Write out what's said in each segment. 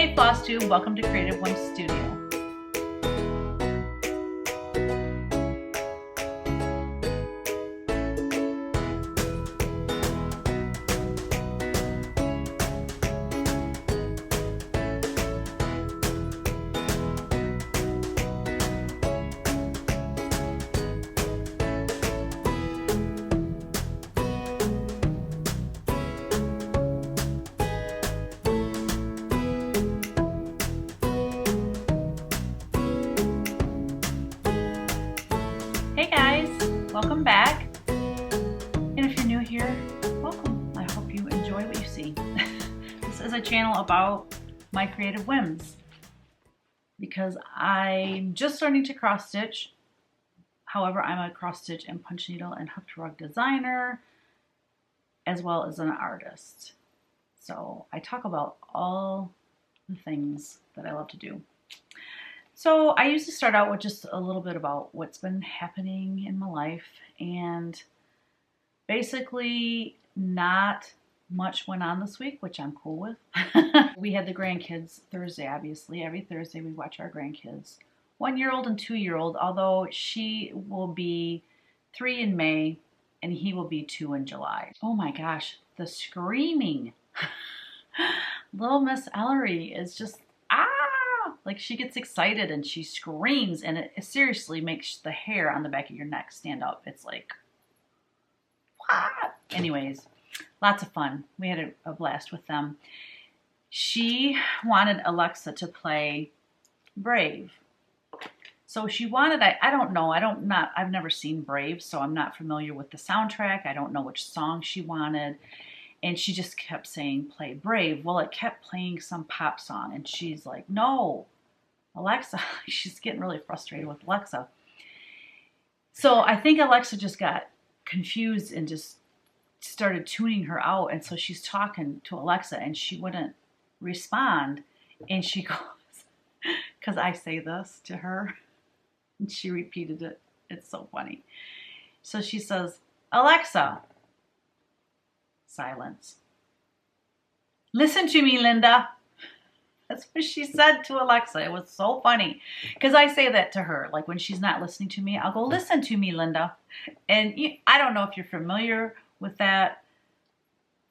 Hey FlosSTube, welcome to Creative Whims Studio. Hey guys, welcome back. And if you're new here, welcome. I hope you enjoy what you see. This is a channel about my creative whims because I'm just starting to cross stitch. However, I'm a cross stitch and punch needle and hooked rug designer as well as an artist. So I talk about all the things that I love to do. So I usually start out with just a little bit about what's been happening in my life, and basically not much went on this week, which I'm cool with. We had the grandkids Thursday, obviously. Every Thursday we watch our grandkids. 1-year-old and 2-year-old, although she will be 3 in May and he will be 2 in July. Oh my gosh, the screaming. Little Miss Ellery is just, like she gets excited and she screams, and it seriously makes the hair on the back of your neck stand up. It's like, what? Anyways, lots of fun. We had a blast with them. She wanted Alexa to play Brave. So she wanted, I don't know, I've never seen Brave, so I'm not familiar with the soundtrack. I don't know which song she wanted. And she just kept saying, play Brave. Well, it kept playing some pop song. And she's like, no, Alexa. She's getting really frustrated with Alexa. So I think Alexa just got confused and just started tuning her out. And so she's talking to Alexa and she wouldn't respond. And she goes, because I say this to her. And she repeated it. It's so funny. So she says, Alexa. Silence. Listen to me, Linda. That's what she said to Alexa. It was so funny because I say that to her. Like when she's not listening to me, I'll go, listen to me, Linda. And I don't know if you're familiar with that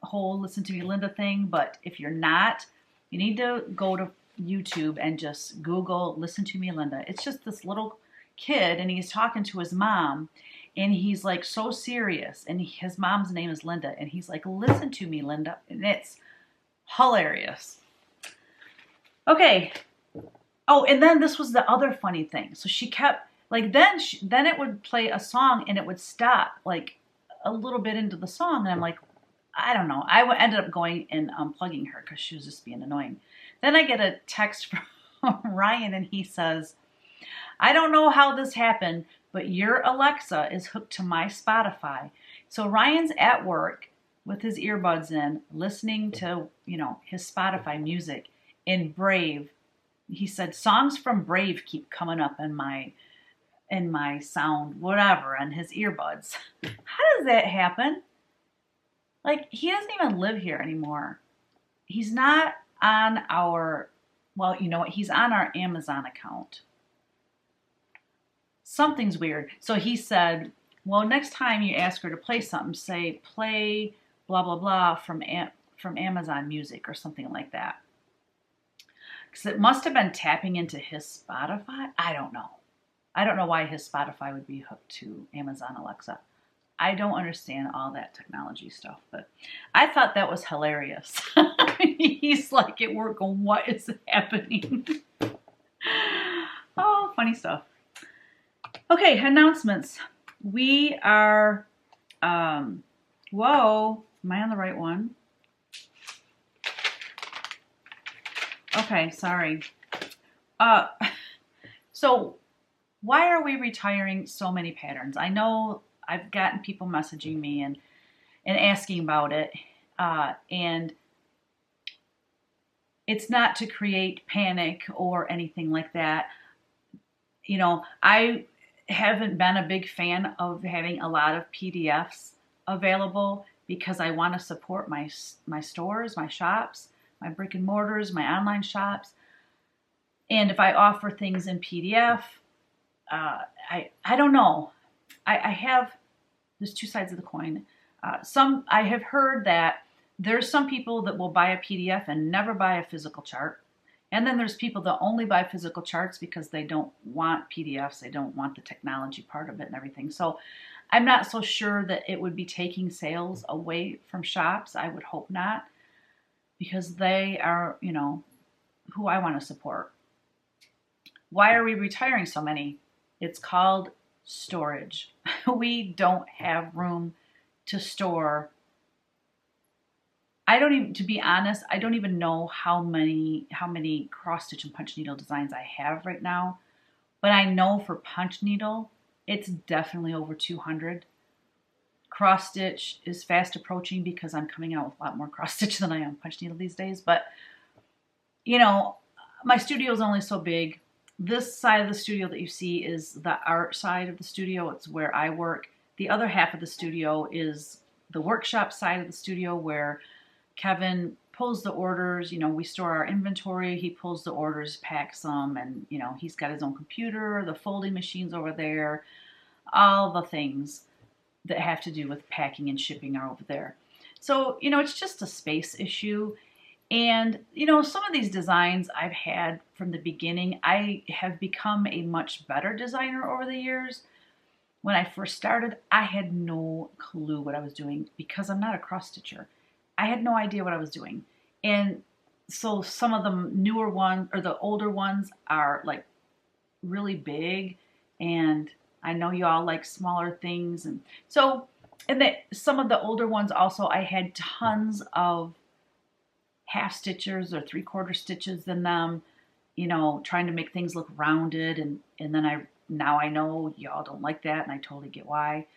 whole listen to me, Linda thing, but if you're not, you need to go to YouTube and just Google listen to me, Linda. It's just this little kid and he's talking to his mom. And he's like so serious, and his mom's name is Linda, and he's like, listen to me, Linda, and it's hilarious. Okay. Oh, and then this was the other funny thing. So she kept, like, then it would play a song, and it would stop, like, a little bit into the song, and I'm like, I don't know. I ended up going and unplugging her because she was just being annoying. Then I get a text from Ryan, and he says, I don't know how this happened, but your Alexa is hooked to my Spotify. So Ryan's at work with his earbuds in, listening to, his Spotify music. In Brave, he said, songs from Brave keep coming up in my sound, whatever, and his earbuds. How does that happen? Like, he doesn't even live here anymore. He's not on our, well, you know what? He's on our Amazon account. Something's weird. So he said, well, next time you ask her to play something, say play blah, blah, blah from Amazon Music or something like that. Because it must have been tapping into his Spotify. I don't know. I don't know why his Spotify would be hooked to Amazon Alexa. I don't understand all that technology stuff, but I thought that was hilarious. He's like at work going, what is happening? Oh, funny stuff. Okay, announcements. We are, whoa, am I on the right one? Okay, sorry. So why are we retiring so many patterns? I know I've gotten people messaging me and asking about it, and it's not to create panic or anything like that. I haven't been a big fan of having a lot of PDFs available because I want to support my stores, my shops. my brick and mortars, my online shops. And if I offer things in PDF, I don't know. I have, there's two sides of the coin. I have heard that there's some people that will buy a PDF and never buy a physical chart. And then there's people that only buy physical charts because they don't want PDFs. They don't want the technology part of it and everything. So I'm not so sure that it would be taking sales away from shops. I would hope not, because they are, you know, who I want to support. Why are we retiring so many? It's called storage. We don't have room to store. I don't even, to be honest, I don't even know how many cross stitch and punch needle designs I have right now. But I know for Punchneedle, it's definitely over 200. Cross stitch is fast approaching because I'm coming out with a lot more cross stitch than I am Punchneedle these days. But, you know, my studio is only so big. This side of the studio that you see is the art side of the studio. It's where I work. The other half of the studio is the workshop side of the studio where Kevin pulls the orders. You know, we store our inventory. He pulls the orders, packs them, and, you know, he's got his own computer, the folding machines over there, all the things that have to do with packing and shipping are over there. So, you know, it's just a space issue. And, you know, some of these designs I've had from the beginning, I have become a much better designer over the years. When I first started, I had no clue what I was doing because I'm not a cross stitcher. I had no idea what I was doing. And so some of the newer ones or the older ones are like really big, and I know you all like smaller things. And so, some of the older ones also, I had tons of half stitches or 3/4 stitches in them, you know, trying to make things look rounded. And then now I know y'all don't like that, and I totally get why.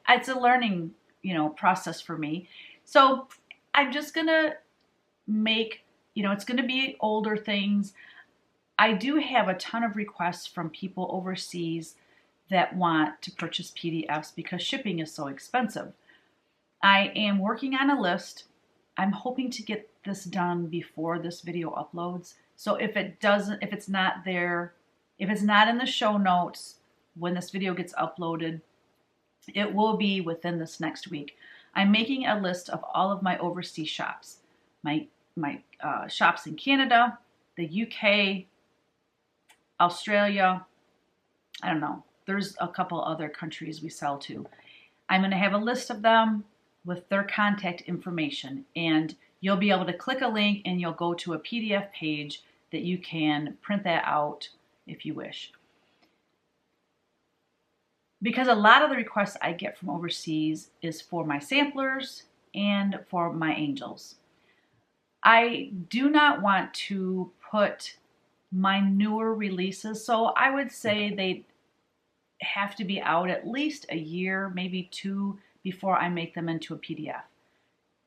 It's a learning, you know, process for me. So I'm just gonna make, you know, it's gonna be older things. I do have a ton of requests from people overseas that want to purchase PDFs because shipping is so expensive. I am working on a list. I'm hoping to get this done before this video uploads. So if it's not there, if it's not in the show notes when this video gets uploaded, it will be within this next week. I'm making a list of all of my overseas shops. My shops in Canada, the UK, Australia, I don't know. There's a couple other countries we sell to. I'm going to have a list of them with their contact information, and you'll be able to click a link and you'll go to a PDF page that you can print that out if you wish. Because a lot of the requests I get from overseas is for my samplers and for my angels. I do not want to put my newer releases, so I would say they have to be out at least a year, maybe 2, before I make them into a PDF,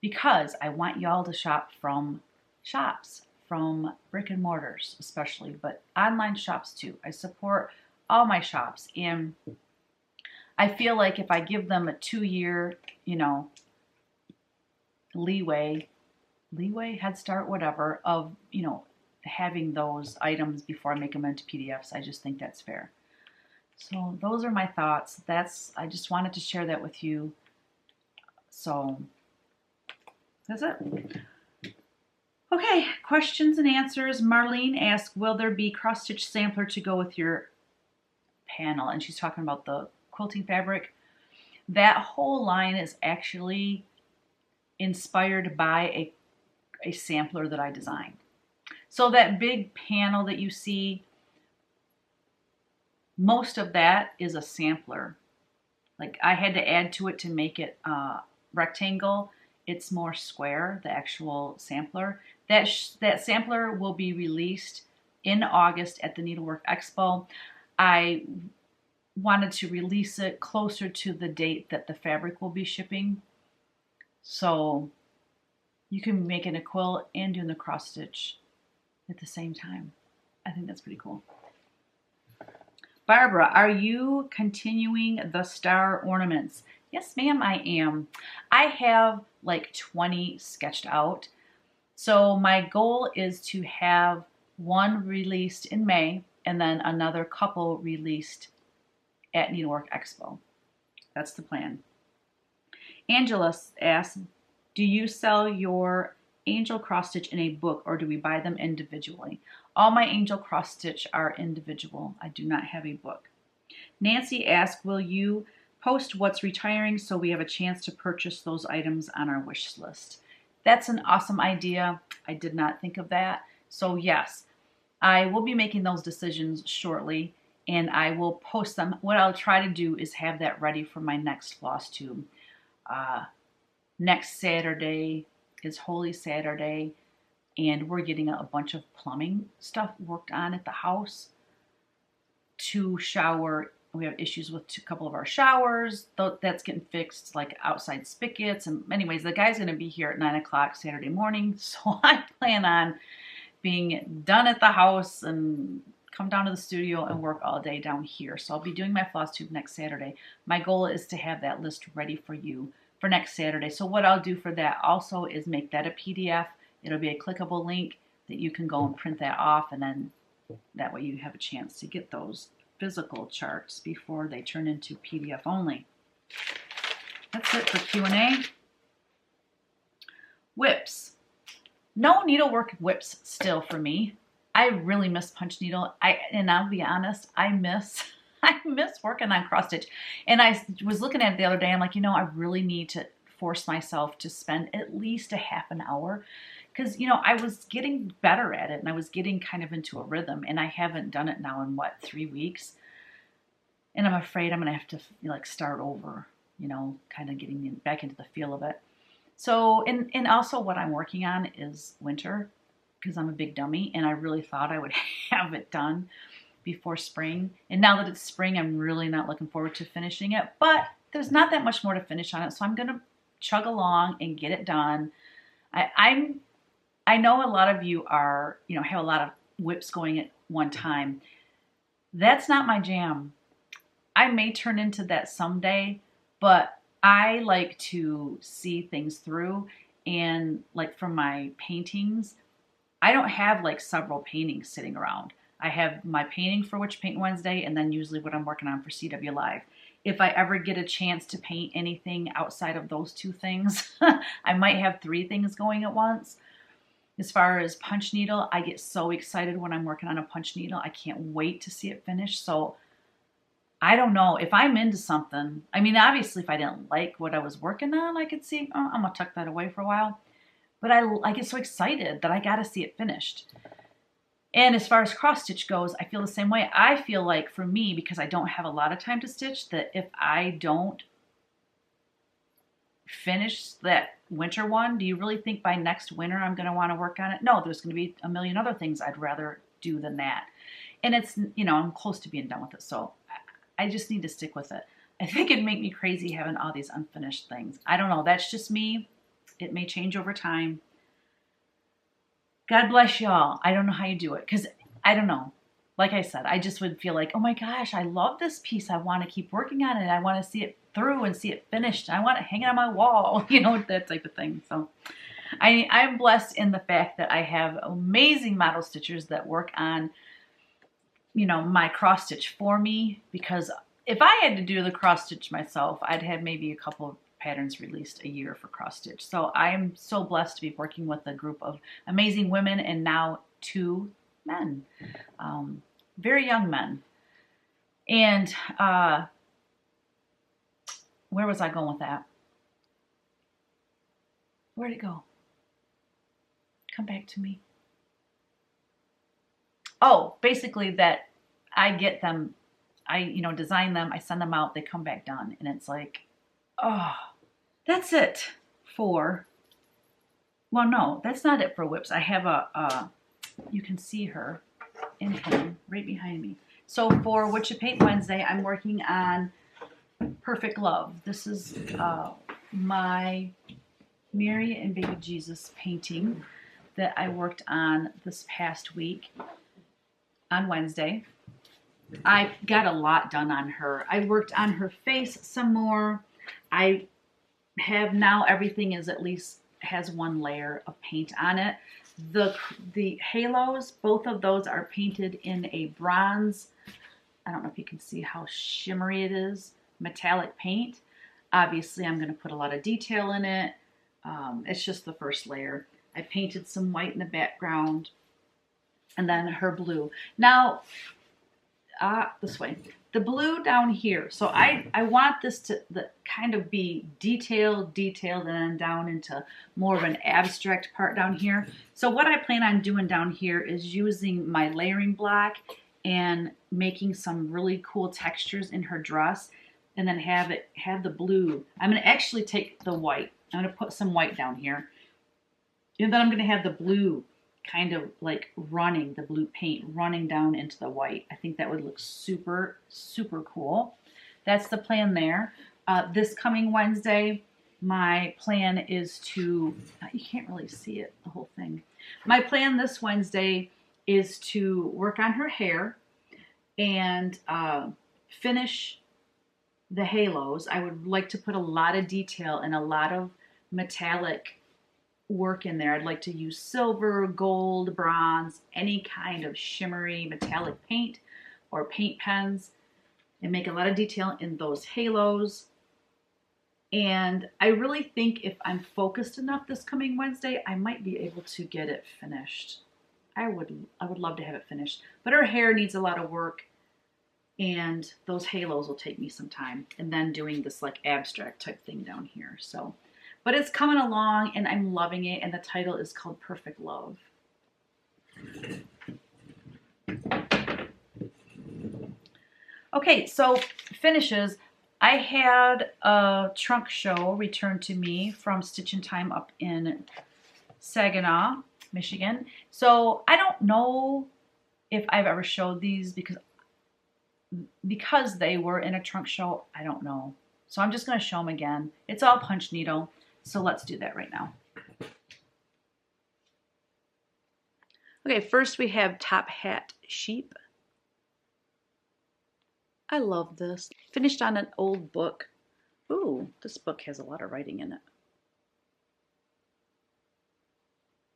because I want y'all to shop from shops, from brick and mortars especially, but online shops too. I support all my shops, and I feel like if I give them a 2-year, you know, leeway, head start, whatever, of, you know, having those items before I make them into PDFs, I just think that's fair. So those are my thoughts. I just wanted to share that with you. So that's it. Okay, questions and answers. Marlene asked, will there be cross-stitch sampler to go with your panel? And she's talking about the quilting fabric. That whole line is actually inspired by a sampler that I designed. So that big panel that you see, most of that is a sampler. Like, I had to add to it to make it rectangle. It's more square, the actual sampler. That sampler will be released in August at the Needlework Expo. I wanted to release it closer to the date that the fabric will be shipping. So you can be making a quilt and doing the cross stitch at the same time. I think that's pretty cool. Barbara, are you continuing the star ornaments? Yes, ma'am, I am. I have like 20 sketched out. So my goal is to have one released in May and then another couple released at Needlework Expo. That's the plan. Angela asks, do you sell your angel cross stitch in a book or do we buy them individually? All my angel cross stitch are individual. I do not have a book. Nancy asks, will you post what's retiring so we have a chance to purchase those items on our wish list? That's an awesome idea. I did not think of that. So yes, I will be making those decisions shortly and I will post them. What I'll try to do is have that ready for my next FlosStube. Next Saturday is Holy Saturday and we're getting a bunch of plumbing stuff worked on at the house to shower. We have issues with a couple of our showers. That's getting fixed, like outside spigots. And anyways, the guy's going to be here at 9 o'clock Saturday morning. So I plan on being done at the house and come down to the studio and work all day down here. So I'll be doing my FlosStube next Saturday. My goal is to have that list ready for you for next Saturday. So what I'll do for that also is make that a PDF. It'll be a clickable link that you can go and print that off, and then that way you have a chance to get those physical charts before they turn into PDF only. That's it for Q&A. Whips. No needlework whips still for me. I really miss Punchneedle. And I'll be honest, I miss working on cross stitch. And I was looking at it the other day. I'm like, you know, I really need to force myself to spend at least a half an hour. Because, you know, I was getting better at it and I was getting kind of into a rhythm, and I haven't done it now in what, 3 weeks? And I'm afraid I'm going to have to like start over, you know, kind of getting back into the feel of it. So, and also what I'm working on is winter, because I'm a big dummy and I really thought I would have it done before spring. And now that it's spring, I'm really not looking forward to finishing it, but there's not that much more to finish on it. So I'm going to chug along and get it done. I know a lot of you are, you know, have a lot of whips going at one time. That's not my jam. I may turn into that someday, but I like to see things through. And like for my paintings, I don't have like several paintings sitting around. I have my painting for Witch Paint Wednesday and then usually what I'm working on for CW Live. If I ever get a chance to paint anything outside of those two things, I might have 3 things going at once. As far as Punchneedle, I get so excited when I'm working on a Punchneedle. I can't wait to see it finish. So I don't know if I'm into something. I mean, obviously, if I didn't like what I was working on, I could see, oh, I'm going to tuck that away for a while. But I get so excited that I got to see it finished. And as far as cross stitch goes, I feel the same way. I feel like for me, because I don't have a lot of time to stitch, that if I don't finish that winter one, do you really think by next winter I'm going to want to work on it? No, there's going to be a million other things I'd rather do than that. And it's, you know, I'm close to being done with it. So I just need to stick with it. I think it'd make me crazy having all these unfinished things. I don't know. That's just me. It may change over time. God bless y'all. I don't know how you do it because I don't know. Like I said, I just would feel like, oh my gosh, I love this piece. I want to keep working on it. I want to see it through and see it finished. I want it hanging on my wall, you know, that type of thing. So I'm blessed in the fact that I have amazing model stitchers that work on, you know, my cross stitch for me, because if I had to do the cross stitch myself, I'd have maybe a couple of patterns released a year for cross stitch. So I'm so blessed to be working with a group of amazing women and now 2 men, very young men. And where was I going with that? Where'd it go? Come back to me. Oh, basically that I get them, I, you know, design them, I send them out, they come back done. And it's like, oh, that's it for, well, no, that's not it for whips. I have a you can see her in here right behind me. So for Witch Paint Wednesday, I'm working on Perfect Love. This is my Mary and Baby Jesus painting that I worked on this past week on Wednesday. I got a lot done on her. I worked on her face some more. I have now everything is at least has one layer of paint on it. The halos, both of those are painted in a bronze. I don't know if you can see how shimmery it is, metallic paint. Obviously, I'm going to put a lot of detail in it. It's just the first layer. I painted some white in the background and then her blue. Now, this way. The blue down here. So I want this to kind of be detailed, and then down into more of an abstract part down here. So what I plan on doing down here is using my layering block and making some really cool textures in her dress, and then have the blue. I'm going to actually take the white. I'm going to put some white down here. And then I'm going to have the blue kind of like running, the blue paint running down into the white. I think that would look super, super cool. That's the plan there. This coming Wednesday, my plan is to, you can't really see it, the whole thing. My plan this Wednesday is to work on her hair and finish the halos. I would like to put a lot of detail and a lot of metallic work in there. I'd like to use silver, gold, bronze, any kind of shimmery metallic paint or paint pens, and make a lot of detail in those halos. And I really think if I'm focused enough this coming Wednesday, I might be able to get it finished. I would love to have it finished, but her hair needs a lot of work, and those halos will take me some time, and then doing this like abstract type thing down here. So, but it's coming along and I'm loving it, and the title is called Perfect Love. Okay, so finishes. I had a trunk show returned to me from Stitch in Time up in Saginaw, Michigan. So I don't know if I've ever showed these because they were in a trunk show. I don't know. So I'm just going to show them again. It's all Punchneedle. So let's do that right now. Okay, first we have Top Hat Sheep. I love this. Finished on an old book. Ooh, this book has a lot of writing in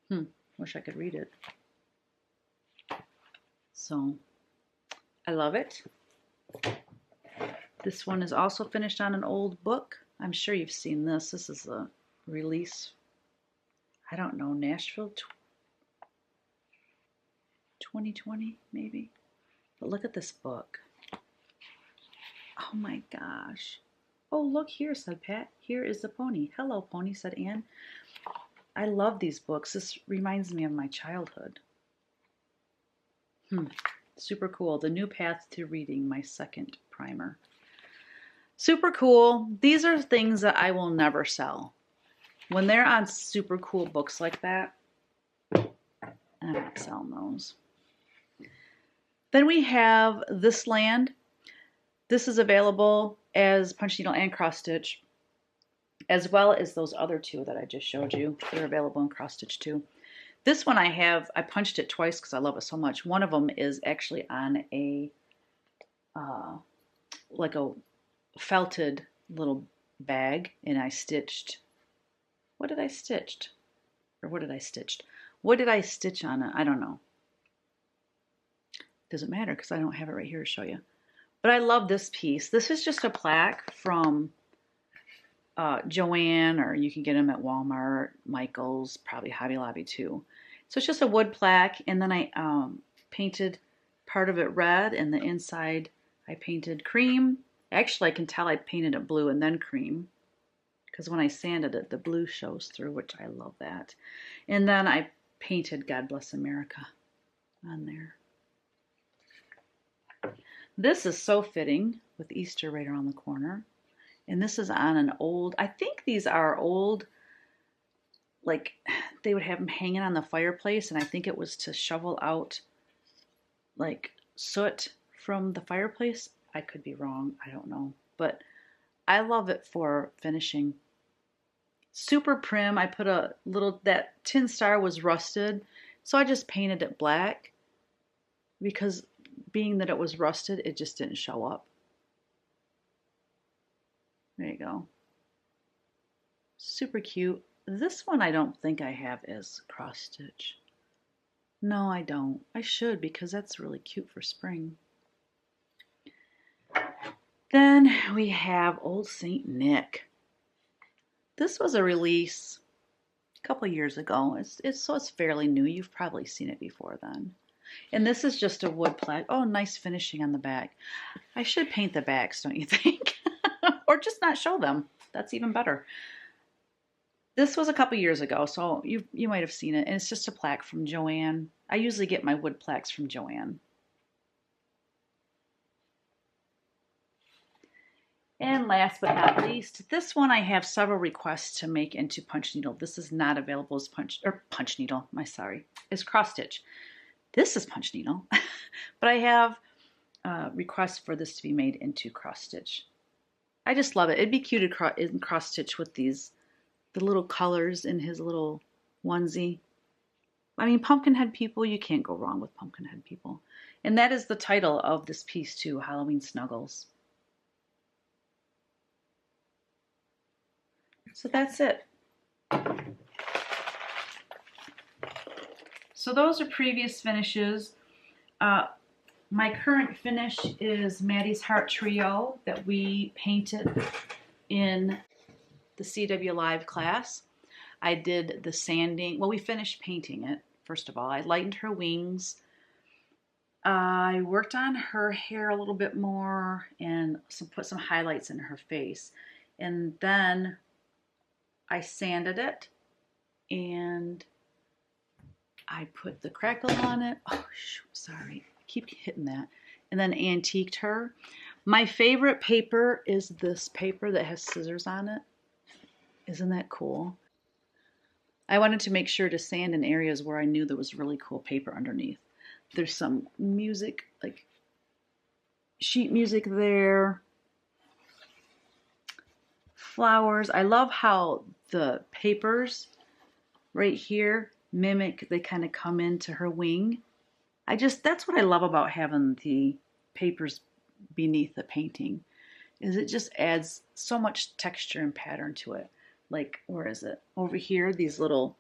it. Wish I could read it. So, I love it. This one is also finished on an old book. I'm sure you've seen this. This is a release, I don't know, Nashville 2020 maybe. But look at this book. Oh my gosh. Oh, look here, said Pat. Here is the pony. Hello, pony, said Anne. I love these books. This reminds me of my childhood. Super cool. The New Path to Reading, my second primer. Super cool. These are things that I will never sell. When they're on super cool books like that, I'm not selling those. Then we have This Land. This is available as Punchneedle and cross stitch, as well as those other two that I just showed you. They're available in cross stitch too. This one I punched it twice because I love it so much. One of them is actually on a like a felted little bag, and I stitched. What did I stitch? Or what did I stitch? What did I stitch on it? I don't know. Doesn't matter because I don't have it right here to show you. But I love this piece. This is just a plaque from Joann, or you can get them at Walmart, Michael's, probably Hobby Lobby too. So it's just a wood plaque, and then I painted part of it red, and the inside I painted cream. Actually, I can tell I painted it blue and then cream, because when I sanded it, the blue shows through, which I love that. And then I painted God Bless America on there. This is so fitting with Easter right around the corner. And this is on an old, I think these are old, like they would have them hanging on the fireplace, and I think it was to shovel out like soot from the fireplace. I could be wrong, I don't know. But I love it for finishing. Super prim. I put a little, that tin star was rusted, so I just painted it black because being that it was rusted, it just didn't show up. There you go. Super cute. This one I don't think I have as cross stitch. No, I don't. I should, because that's really cute for spring. Then we have Old Saint Nick. This was a release a couple years ago. It's fairly new. You've probably seen it before then. And this is just a wood plaque. Oh, nice finishing on the back. I should paint the backs, don't you think? Or just not show them. That's even better. This was a couple years ago, so you might have seen it. And it's just a plaque from Joann. I usually get my wood plaques from Joann. And last but not least, this one I have several requests to make into Punchneedle. This is not available as Punchneedle. Is cross stitch. This is Punchneedle, but I have requests for this to be made into cross stitch. I just love it. It'd be cute in cross stitch with the little colors in his little onesie. I mean, Pumpkinhead people, you can't go wrong with Pumpkinhead people. And that is the title of this piece too, Halloween Snuggles. So that's it. So those are previous finishes. My current finish is Maddie's Heart Trio that we painted in the CW Live class. I did the sanding. Well, we finished painting it, first of all. I lightened her wings. I worked on her hair a little bit more and put some highlights in her face. And then I sanded it and I put the crackle on it. Oh, shoot, sorry. I keep hitting that. And then antiqued her. My favorite paper is this paper that has scissors on it. Isn't that cool? I wanted to make sure to sand in areas where I knew there was really cool paper underneath. There's some music, like sheet music there. Flowers. I love how the papers right here mimic, they kind of come into her wing. That's what I love about having the papers beneath the painting, is it just adds so much texture and pattern to it. Like, where is it? Over here, these little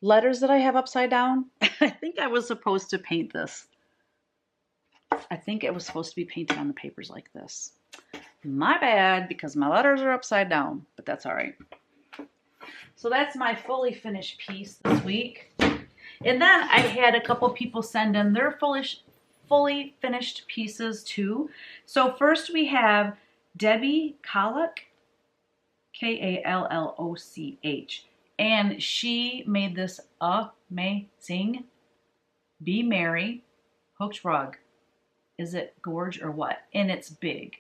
letters that I have upside down. I think I was supposed to paint this. I think it was supposed to be painted on the papers like this. My bad, because my letters are upside down, but that's all right. So that's my fully finished piece this week. And then I had a couple people send in their fully finished pieces too. So first we have Debbie Kalloch, Kalloch, and she made this amazing Be Merry hooked rug. Is it gorge or what? And it's big.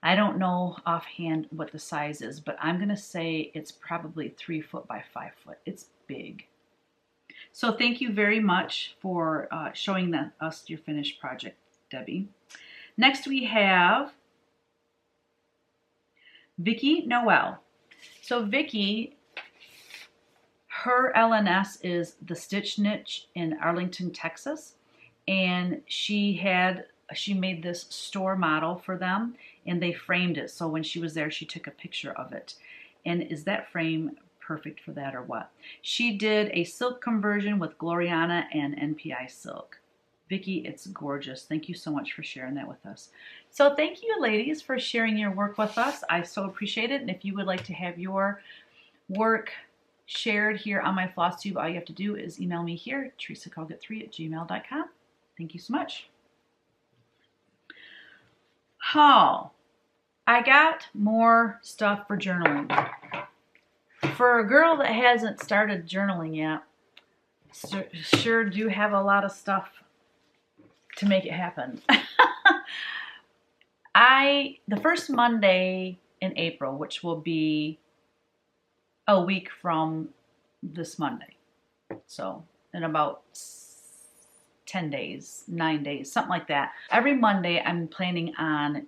I don't know offhand what the size is, but I'm going to say it's probably 3 foot by 5 foot. It's big. So thank you very much for showing us your finished project, Debbie. Next we have Vicki Noel. So Vicki, her LNS is the Stitch Niche in Arlington, Texas, and she made this store model for them, and they framed it. So when she was there, she took a picture of it. And is that frame perfect for that or what? She did a silk conversion with Gloriana and NPI silk. Vicki, it's gorgeous. Thank you so much for sharing that with us. So thank you, ladies, for sharing your work with us. I so appreciate it. And if you would like to have your work shared here on my FlOSSTube, all you have to do is email me here, teresacolgate3@gmail.com. Thank you so much. Oh, I got more stuff for journaling. For a girl that hasn't started journaling yet, sure do have a lot of stuff to make it happen. The first Monday in April, which will be a week from this Monday, so in about 10 days, 9 days, something like that. Every Monday I'm planning on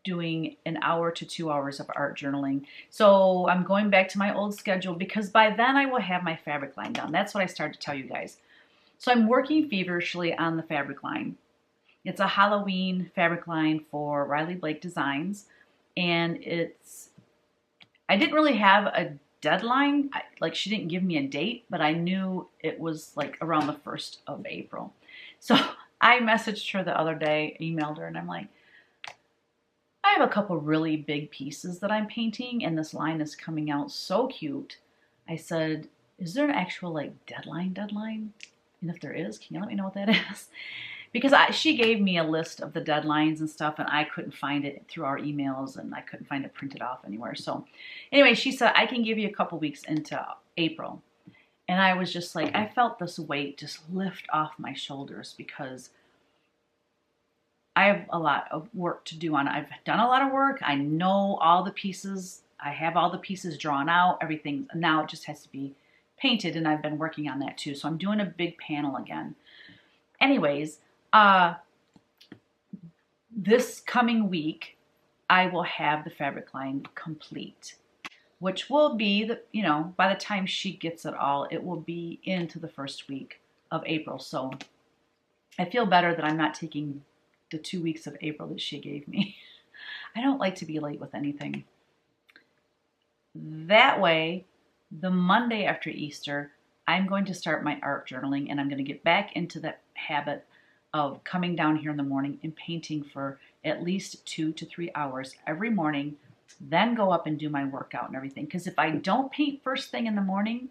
doing an hour to 2 hours of art journaling. So I'm going back to my old schedule because by then I will have my fabric line done. That's what I started to tell you guys. So I'm working feverishly on the fabric line. It's a Halloween fabric line for Riley Blake Designs, and I didn't really have a deadline. Like she didn't give me a date, but I knew it was like around the 1st of April. So I messaged her the other day, emailed her, and I'm like, I have a couple really big pieces that I'm painting, and this line is coming out so cute. I said, is there an actual like deadline? And if there is, can you let me know what that is? Because she gave me a list of the deadlines and stuff, and I couldn't find it through our emails, and I couldn't find it printed off anywhere. So anyway, she said, I can give you a couple weeks into April. And I was just like, I felt this weight just lift off my shoulders because I have a lot of work to do on it. I've done a lot of work. I know all the pieces. I have all the pieces drawn out. Everything. Now it just has to be painted, and I've been working on that too. So I'm doing a big panel again. Anyways, this coming week, I will have the fabric line complete, which will be, by the time she gets it all, it will be into the first week of April. So I feel better that I'm not taking the 2 weeks of April that she gave me. I don't like to be late with anything. That way, the Monday after Easter, I'm going to start my art journaling, and I'm going to get back into that habit of coming down here in the morning and painting for at least 2 to 3 hours every morning, then go up and do my workout and everything. Because if I don't paint first thing in the morning,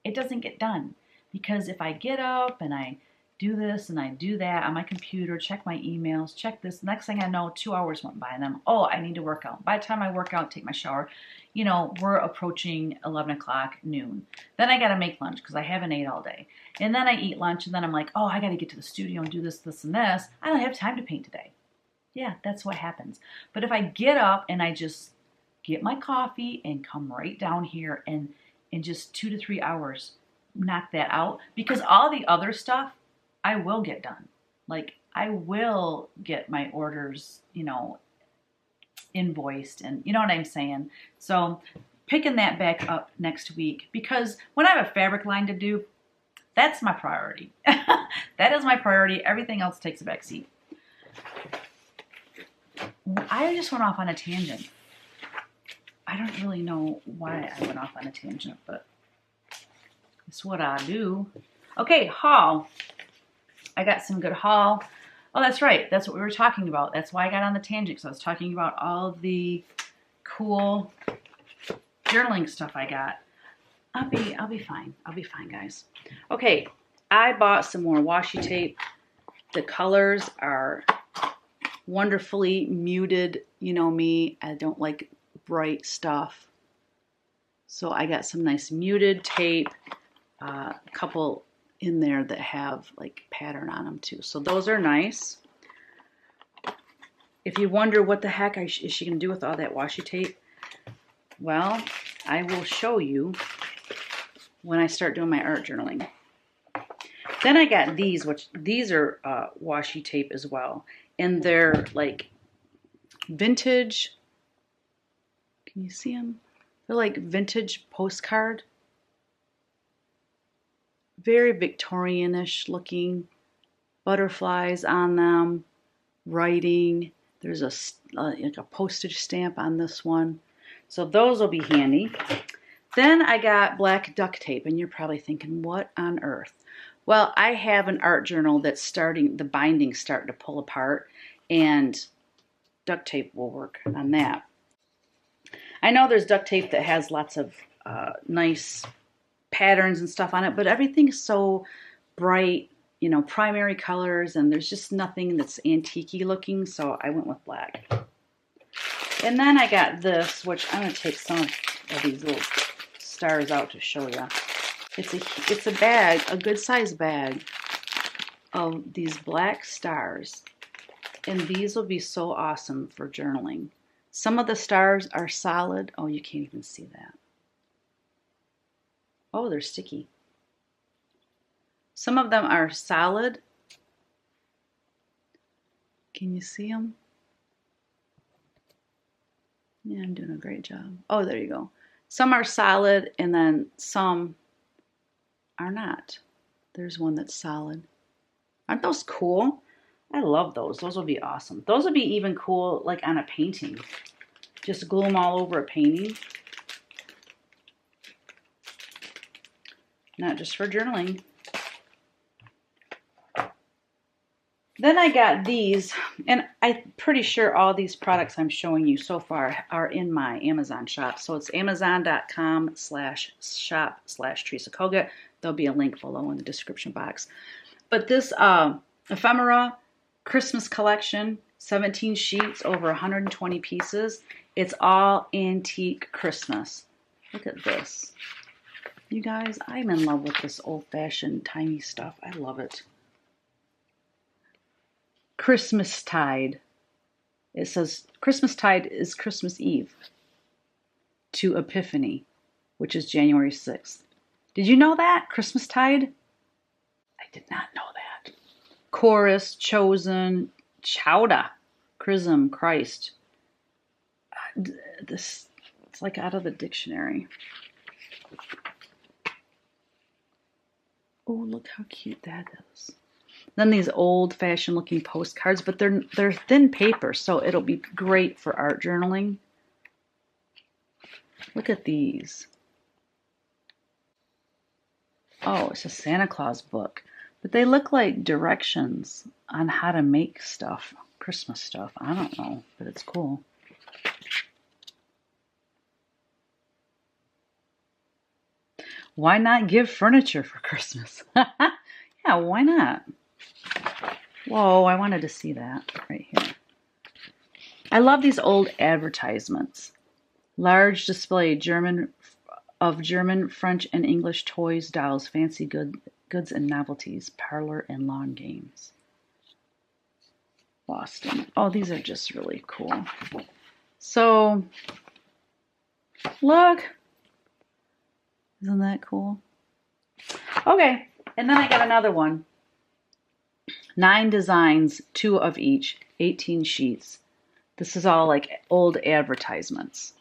it doesn't get done. Because if I get up and I do this and I do that on my computer, check my emails, check this, next thing I know, 2 hours went by, and then, oh, I need to work out. By the time I work out, take my shower, we're approaching 11 o'clock, noon. Then I got to make lunch because I haven't ate all day. And then I eat lunch, and then I'm like, oh, I got to get to the studio and do this, this, and this. I don't have time to paint today. Yeah, that's what happens. But if I get up and I just get my coffee and come right down here and in just 2 to 3 hours, knock that out, because all the other stuff I will get done. Like, I will get my orders, invoiced, and you know what I'm saying? So picking that back up next week, because when I have a fabric line to do, that's my priority. That is my priority. Everything else takes a back seat. I just went off on a tangent. I don't really know why I went off on a tangent, but it's what I do. Okay, haul. I got some good haul. Oh, that's right. That's what we were talking about. That's why I got on the tangent, because I was talking about all the cool journaling stuff I got. I'll be fine. I'll be fine, guys. Okay, I bought some more washi tape. The colors are wonderfully muted. You know me, I don't like bright stuff. So I got some nice muted tape, a couple in there that have like pattern on them too. So those are nice. If you wonder what the heck is she going to do with all that washi tape, well, I will show you when I start doing my art journaling. Then I got these, which these are washi tape as well. And they're like vintage. Can you see them? They're like vintage postcard. Very Victorianish looking. Butterflies on them. Writing. There's like a postage stamp on this one. So those will be handy. Then I got black duct tape, and you're probably thinking, what on earth? Well, I have an art journal that's starting, the binding's starting to pull apart, and duct tape will work on that. I know there's duct tape that has lots of nice patterns and stuff on it, but everything's so bright, primary colors, and there's just nothing that's antique-y looking, so I went with black. And then I got this, which I'm going to take some of these little stars out to show you. It's a bag, a good size bag of these black stars. And these will be so awesome for journaling. Some of the stars are solid. Oh, you can't even see that. Oh, they're sticky. Some of them are solid. Can you see them? Yeah, I'm doing a great job. Oh, there you go. Some are solid, and then some are not. There's one that's solid. Aren't those cool? I love those. Those will be awesome. Those would be even cool like on a painting. Just glue them all over a painting. not just for journaling. Then I got these, and I'm pretty sure all these products I'm showing you so far are in my Amazon shop. So it's amazon.com/shop/Teresa Kogut. There'll be a link below in the description box. But this Ephemera Christmas collection, 17 sheets, over 120 pieces. It's all antique Christmas. Look at this. You guys, I'm in love with this old-fashioned tiny stuff. I love it. Christmastide. It says Christmastide is Christmas Eve to Epiphany, which is January 6th. Did you know that? Christmastide? I did not know that. Chorus, Chosen, Chowda, Chrism, Christ. This, it's like out of the dictionary. Oh, look how cute that is. Then these old-fashioned looking postcards, but they're thin paper, so it'll be great for art journaling. Look at these. Oh, it's a Santa Claus book. But they look like directions on how to make stuff, Christmas stuff. I don't know, but it's cool. Why not give furniture for Christmas? Yeah, why not? Whoa, I wanted to see that right here. I love these old advertisements. Large display of German, French, and English toys, dolls, fancy goods and novelties, parlor and lawn games. Boston. Oh, these are just really cool. So, look. Isn't that cool? Okay, and then I got another one. 9 designs, 2 of each, 18 sheets. This is all like old advertisements.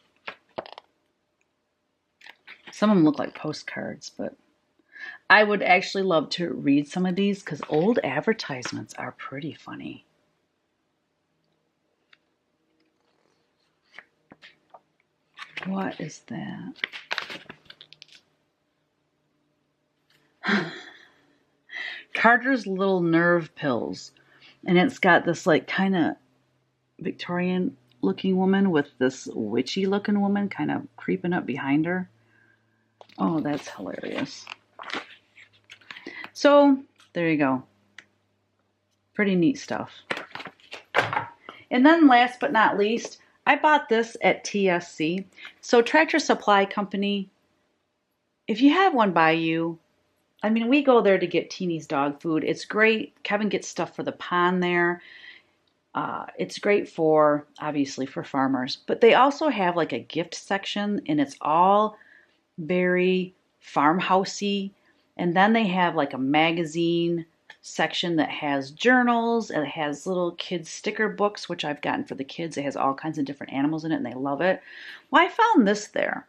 Some of them look like postcards, but I would actually love to read some of these because old advertisements are pretty funny. What is that? Carter's Little Nerve Pills. And it's got this like kind of Victorian looking woman with this witchy looking woman kind of creeping up behind her. Oh, that's hilarious. So there you go. Pretty neat stuff. And then last but not least, I bought this at TSC. So Tractor Supply Company, if you have one by you, I mean, we go there to get Teeny's dog food. It's great. Kevin gets stuff for the pond there. It's great for, obviously, for farmers. But they also have like a gift section, and it's all very farmhousey. And then they have like a magazine section that has journals, and it has little kids sticker books, which I've gotten for the kids. It has all kinds of different animals in it, and they love it. Well, I found this there.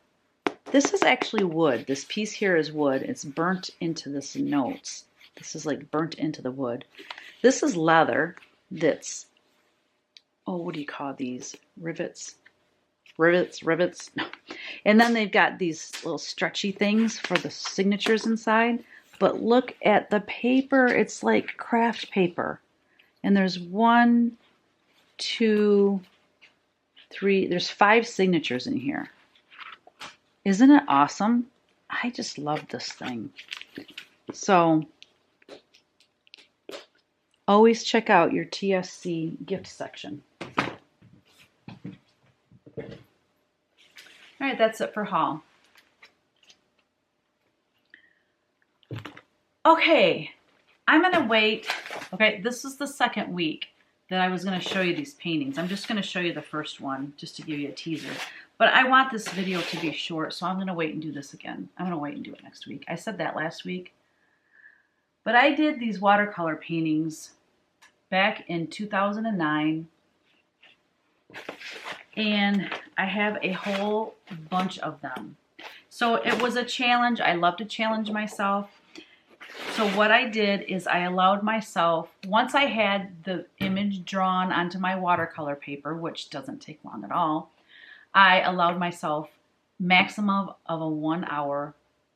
This is actually wood. This piece here is wood. It's burnt into this notes. This is like burnt into the wood. This is leather that's, oh, what do you call these? Rivets. No. And then they've got these little stretchy things for the signatures inside. But look at the paper. It's like craft paper. And there's 1, 2, 3. There's 5 signatures in here. Isn't it awesome? I just love this thing. So, always check out your TSC gift section. All right, that's it for haul. Okay, I'm going to wait. Okay, this is the second week that I was going to show you these paintings. I'm just going to show you the first one just to give you a teaser. But I want this video to be short, so I'm going to wait and do this again. I'm going to wait and do it next week. I said that last week. But I did these watercolor paintings back in 2009. And I have a whole bunch of them. So it was a challenge. I love to challenge myself. So what I did is I allowed myself, once I had the image drawn onto my watercolor paper, which doesn't take long at all, I allowed myself maximum of a 1 hour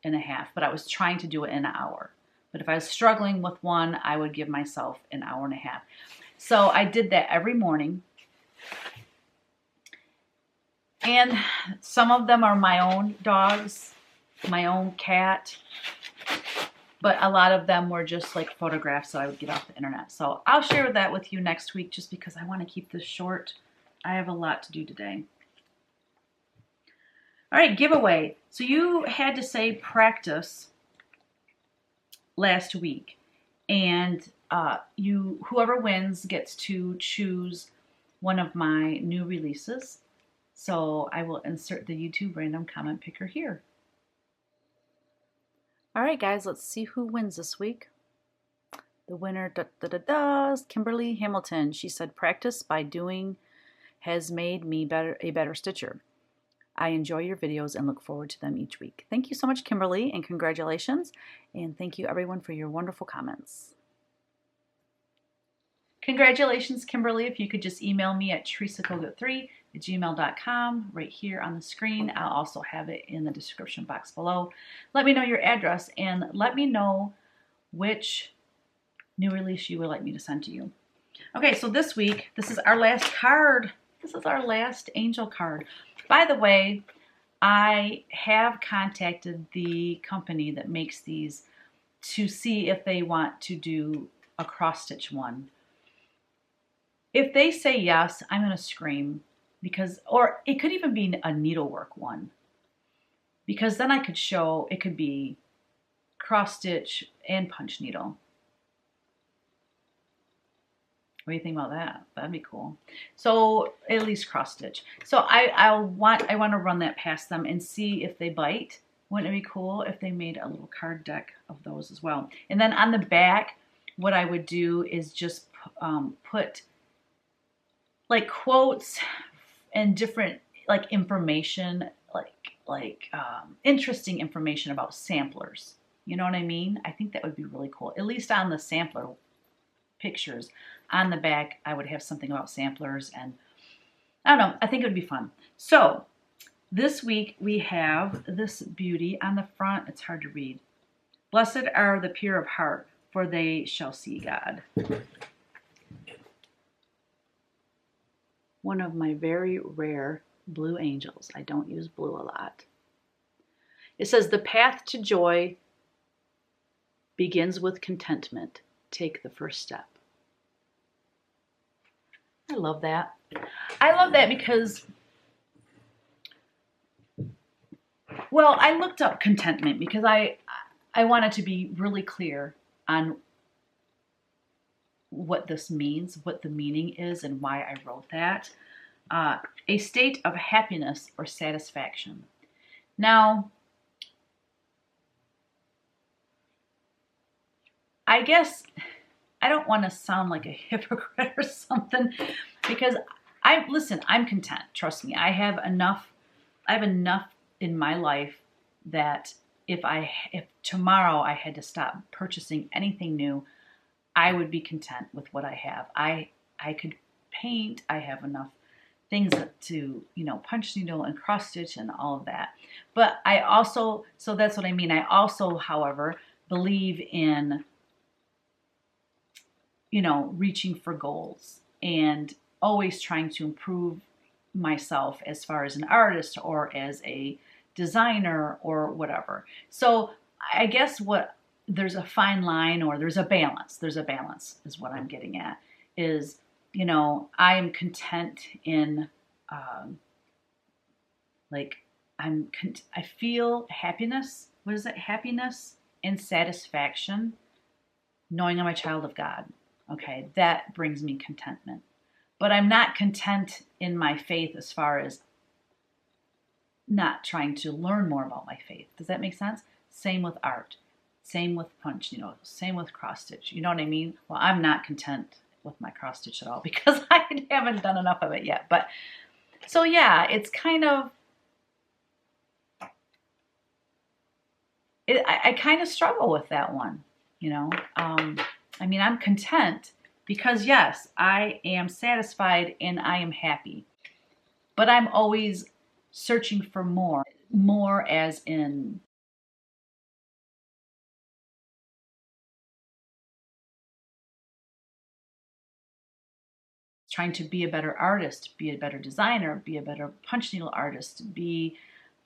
and a half, but I was trying to do it in an hour. But if I was struggling with one, I would give myself an hour and a half. So I did that every morning. And some of them are my own dogs, my own cat, but a lot of them were just like photographs that I would get off the internet. So I'll share that with you next week just because I want to keep this short. I have a lot to do today. All right, giveaway. So you had to say practice last week, and whoever wins gets to choose one of my new releases. So I will insert the YouTube random comment picker here. All right, guys, let's see who wins this week. The winner is Kimberly Hamilton. She said, practice by doing has made me a better stitcher. I enjoy your videos and look forward to them each week. Thank you so much, Kimberly, and congratulations. And thank you, everyone, for your wonderful comments. Congratulations, Kimberly. If you could just email me at teresakogut3@gmail.com right here on the screen. I'll also have it in the description box below. Let me know your address and let me know which new release you would like me to send to you. Okay, so this week, this is our last card. This is our last angel card. By the way, I have contacted the company that makes these to see if they want to do a cross stitch one. If they say yes, I'm going to scream because, or it could even be a needlework one, because then I could show it could be cross stitch and punch needle. What do you think about that? That'd be cool. So at least cross stitch. So I want to run that past them and see if they bite. Wouldn't it be cool if they made a little card deck of those as well? And then on the back, what I would do is just put like quotes and different like information, like interesting information about samplers. You know what I mean? I think that would be really cool. At least on the sampler pictures. On the back, I would have something about samplers, and I don't know, I think it would be fun. So this week we have this beauty on the front. It's hard to read. Blessed are the pure of heart, for they shall see God. One of my very rare blue angels. I don't use blue a lot. It says, the path to joy begins with contentment. Take the first step. I love that. I love that because, well, I looked up contentment because I wanted to be really clear on what this means, what the meaning is, and why I wrote that. A state of happiness or satisfaction. Now, I guess I don't want to sound like a hypocrite or something, because I'm content. Trust me, I have enough in my life that if tomorrow I had to stop purchasing anything new, I would be content with what I have. I could paint. I have enough things to, punch needle and cross stitch and all of that. But I also, so that's what I mean. I also, however, believe in reaching for goals and always trying to improve myself as far as an artist or as a designer or whatever. So I guess there's a fine line, or there's a balance. There's a balance is what I'm getting at, is, I am content in, I feel happiness. What is it? Happiness and satisfaction knowing I'm a child of God. Okay, that brings me contentment. But I'm not content in my faith as far as not trying to learn more about my faith. Does that make sense? Same with art. Same with punch, same with cross stitch. You know what I mean? Well, I'm not content with my cross stitch at all because I haven't done enough of it yet. But so yeah, it's kind of, I kind of struggle with that one, I'm content because yes, I am satisfied and I am happy, but I'm always searching for more as in trying to be a better artist, be a better designer, be a better punch needle artist, be,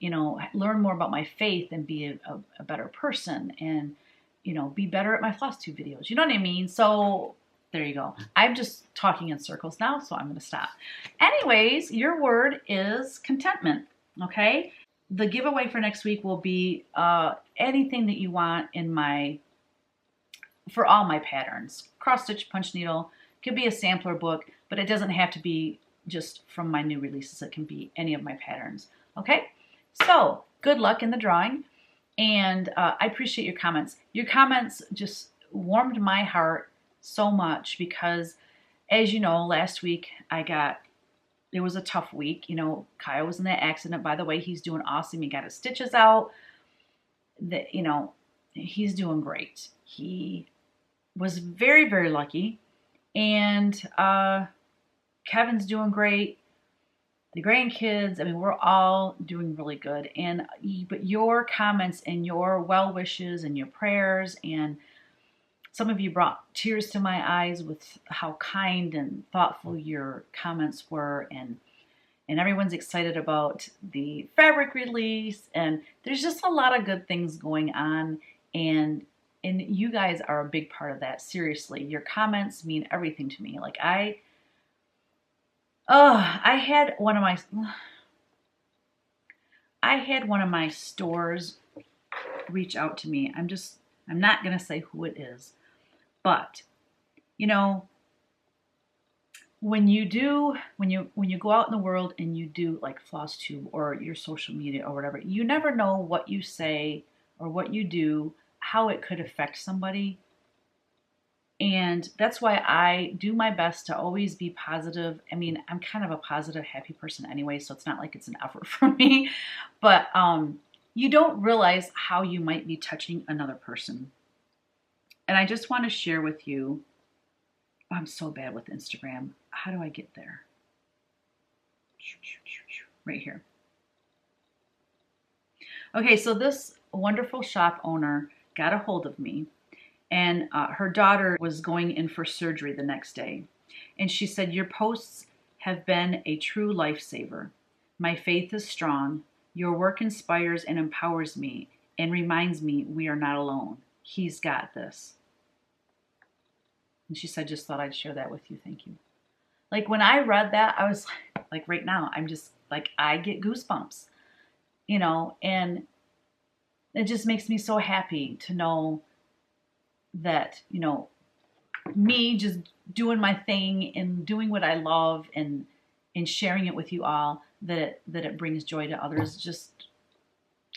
you know, learn more about my faith and be a better person, and, you know, be better at my FlosStube videos. You know what I mean? So there you go. I'm just talking in circles now, so I'm going to stop. Anyways, your word is contentment, okay? The giveaway for next week will be anything that you want in for all my patterns. Cross stitch, punch needle, could be a sampler book, but it doesn't have to be just from my new releases. It can be any of my patterns, okay? So good luck in the drawing, and I appreciate your comments. Your comments just warmed my heart so much because, as you know, last week it was a tough week. You know, Kyle was in that accident. By the way, he's doing awesome. He got his stitches out. You know, he's doing great. He was very, very lucky. And Kevin's doing great. The grandkids, I mean, we're all doing really good. But your comments and your well wishes and your prayers, and some of you brought tears to my eyes with how kind and thoughtful your comments were, and everyone's excited about the fabric release, and there's just a lot of good things going on, and you guys are a big part of that. Seriously, your comments mean everything to me. Like I had one of my stores reach out to me. I'm not gonna say who it is. But, you know, when you go out in the world and you do like FlosStube or your social media or whatever, you never know what you say or what you do, how it could affect somebody. And that's why I do my best to always be positive. I mean, I'm kind of a positive, happy person anyway, so it's not like it's an effort for me. But you don't realize how you might be touching another person. And I just want to share with you, I'm so bad with Instagram. How do I get there? Right here. Okay, so this wonderful shop owner got a hold of me, and her daughter was going in for surgery the next day. And she said, "Your posts have been a true lifesaver. My faith is strong. Your work inspires and empowers me and reminds me we are not alone. He's got this." And she said, "Just thought I'd share that with you. Thank you." Like when I read that, I was like right now, I'm just like, I get goosebumps, you know, and it just makes me so happy to know that, you know, me just doing my thing and doing what I love and sharing it with you all, that it brings joy to others, just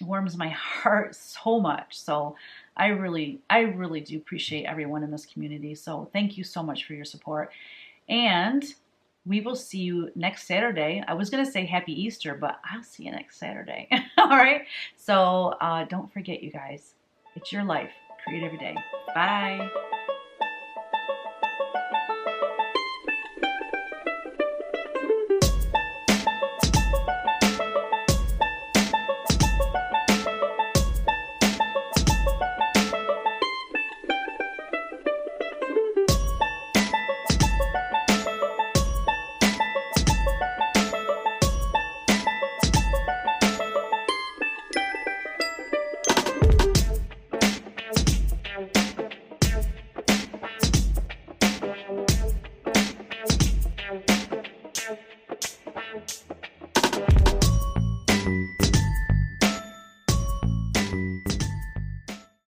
warms my heart so much. So I really do appreciate everyone in this community. So thank you so much for your support. And we will see you next Saturday. I was going to say Happy Easter, but I'll see you next Saturday. All right. So don't forget, you guys, it's your life. Create every day. Bye.